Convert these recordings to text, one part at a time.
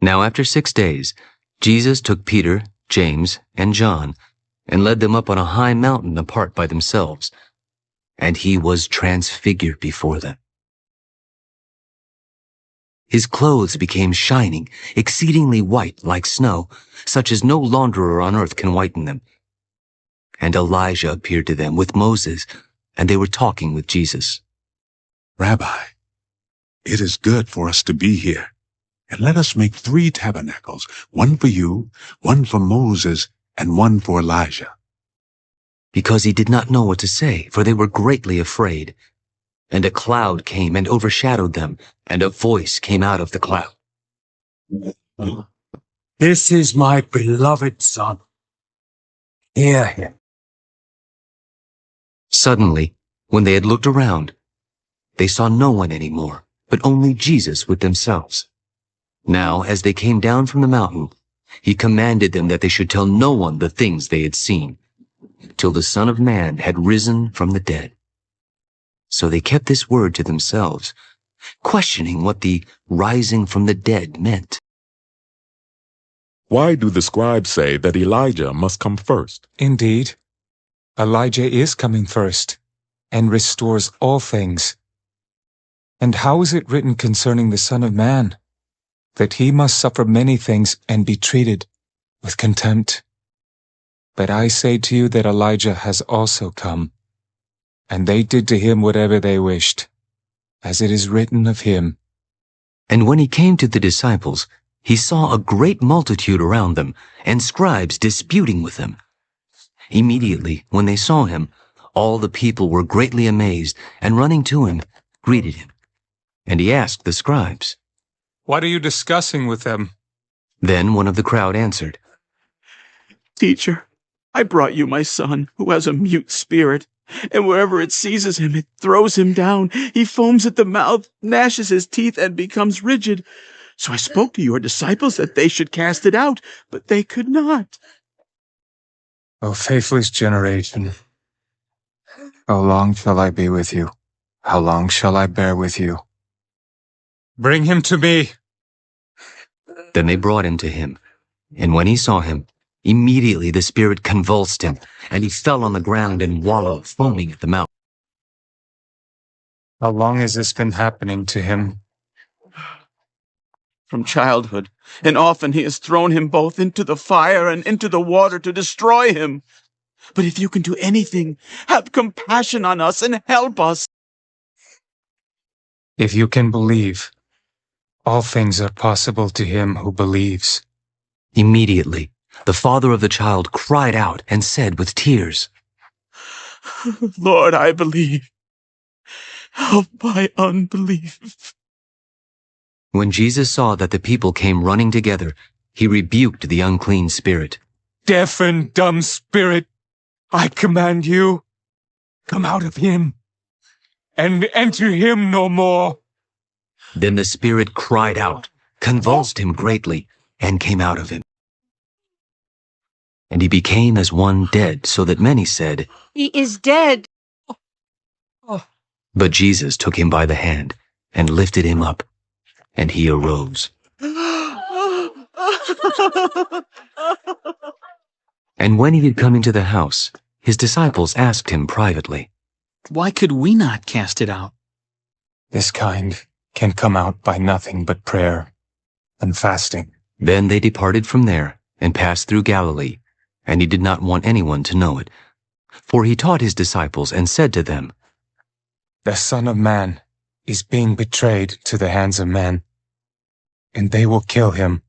Now after 6 days, Jesus took Peter, James, and John, and led them up on a high mountain apart by themselves, and he was transfigured before them. His clothes became shining, exceedingly white like snow, such as no launderer on earth can whiten them. And Elijah appeared to them with Moses, and they were talking with Jesus. Rabbi, it is good for us to be here, and let us make 3 tabernacles, one for you, one for Moses, and one for Elijah. Because he did not know what to say, for they were greatly afraid. And a cloud came and overshadowed them, and a voice came out of the cloud. This is my beloved Son. Hear him. Suddenly, when they had looked around, they saw no one anymore, but only Jesus with themselves. Now, as they came down from the mountain, he commanded them that they should tell no one the things they had seen, till the Son of Man had risen from the dead. So they kept this word to themselves, questioning what the rising from the dead meant. Why do the scribes say that Elijah must come first? Indeed, Elijah is coming first and restores all things. And how is it written concerning the Son of Man, that he must suffer many things and be treated with contempt? But I say to you that Elijah has also come, and they did to him whatever they wished, as it is written of him. And when he came to the disciples, he saw a great multitude around them, and scribes disputing with them. Immediately, when they saw him, all the people were greatly amazed, and running to him, greeted him. And he asked the scribes, What are you discussing with them? Then one of the crowd answered, Teacher, I brought you my son, who has a mute spirit, and wherever it seizes him, it throws him down. He foams at the mouth, gnashes his teeth, and becomes rigid. So I spoke to your disciples that they should cast it out, but they could not. O faithless generation, how long shall I be with you? How long shall I bear with you? Bring him to me. Then they brought him to him. And when he saw him, immediately the spirit convulsed him, and he fell on the ground and wallowed, foaming at the mouth. How long has this been happening to him? From childhood, and often he has thrown him both into the fire and into the water to destroy him. But if you can do anything, have compassion on us and help us. If you can believe, all things are possible to him who believes. Immediately, the father of the child cried out and said with tears, Lord, I believe. Help my unbelief. When Jesus saw that the people came running together, he rebuked the unclean spirit. Deaf and dumb spirit, I command you, come out of him, and enter him no more. Then the spirit cried out, convulsed him greatly, and came out of him. And he became as one dead, so that many said, He is dead. But Jesus took him by the hand, and lifted him up, and he arose. And when he had come into the house, his disciples asked him privately, Why could we not cast it out? This kind can come out by nothing but prayer and fasting. Then they departed from there, and passed through Galilee, and he did not want anyone to know it. For he taught his disciples, and said to them, The Son of Man is being betrayed to the hands of men, and they will kill him.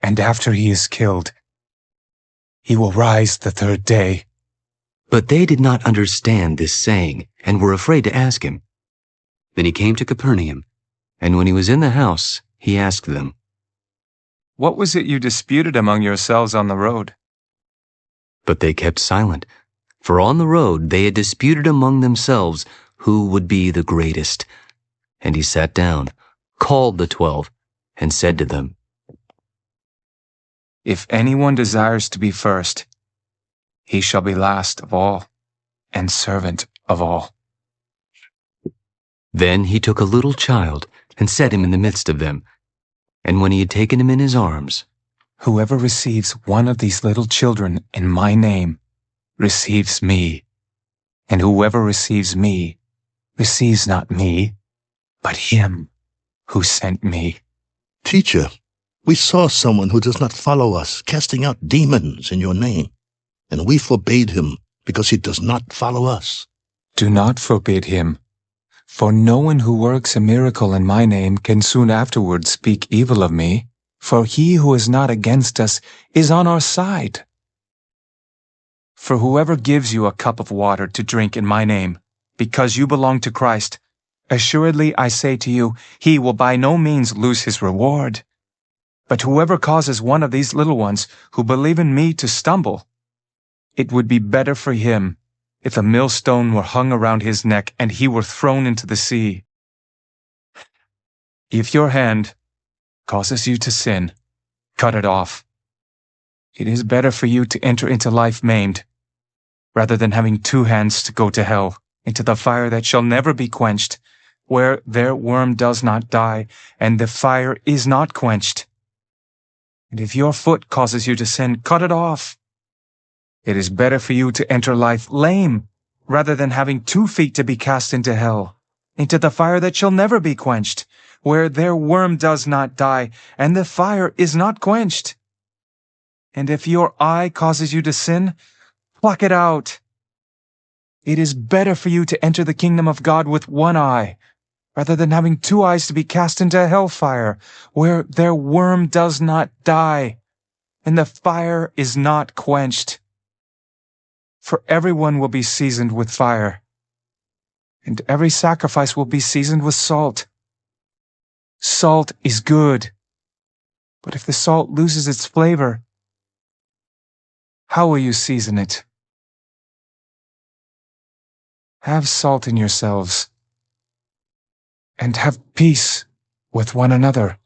And after he is killed, he will rise the 3rd day. But they did not understand this saying, and were afraid to ask him. Then he came to Capernaum, and when he was in the house, he asked them, What was it you disputed among yourselves on the road? But they kept silent, for on the road they had disputed among themselves who would be the greatest. And he sat down, called the 12, and said to them, If anyone desires to be first, he shall be last of all, and servant of all. Then he took a little child, and set him in the midst of them, And when he had taken him in his arms, Whoever receives one of these little children in my name receives me, and whoever receives me receives not me, but him who sent me. Teacher, we saw someone who does not follow us casting out demons in your name, and we forbade him because he does not follow us. Do not forbid him, for no one who works a miracle in my name can soon afterwards speak evil of me, for he who is not against us is on our side. For whoever gives you a cup of water to drink in my name, because you belong to Christ, assuredly I say to you, he will by no means lose his reward. But whoever causes one of these little ones who believe in me to stumble, it would be better for him if a millstone were hung around his neck and he were thrown into the sea. If your hand causes you to sin, cut it off. It is better for you to enter into life maimed, rather than having two hands to go to hell, into the fire that shall never be quenched, where their worm does not die, and the fire is not quenched. And if your foot causes you to sin, cut it off. It is better for you to enter life lame, rather than having 2 feet to be cast into hell, into the fire that shall never be quenched, where their worm does not die, and the fire is not quenched. And if your eye causes you to sin, pluck it out. It is better for you to enter the kingdom of God with 1 eye, rather than having 2 eyes to be cast into hellfire, where their worm does not die, and the fire is not quenched. For everyone will be seasoned with fire, and every sacrifice will be seasoned with salt. Salt is good, but if the salt loses its flavor, how will you season it? Have salt in yourselves, and have peace with one another.